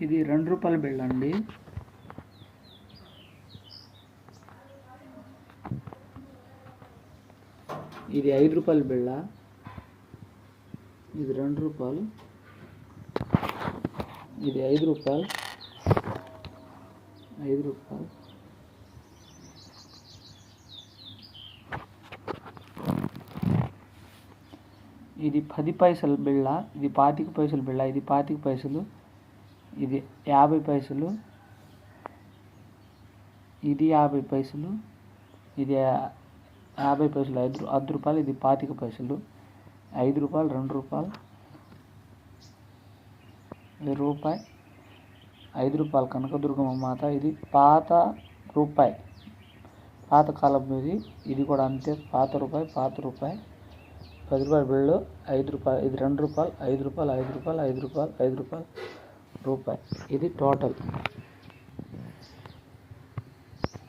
ఇది ₹2 బిళ్ళ అండి. ఇది ₹5 బిళ్ళ. ఇది ₹2. ఇది ₹5. ఇది 10 పైసల బిళ్ళ. ఇది 25 పైసల బిళ్ళ. ఇది 25 పైసలు. ఇది 50 పైసలు. ఇది 50 పైసలు. ఇది 50 పైసలు. ₹10. ఇది 25 పైసలు. ₹5, ₹2, రూపాయి. ₹5 కనకదుర్గమ్మ మాత. ఇది పాత రూపాయి, పాతకాలం. ఇది కూడా అంతే, పాత రూపాయి. ₹10 బిళ్ళు. ₹5. ఇది ₹2. ₹5, ₹5, ₹5, రూపాయి. ఇది టోటల్.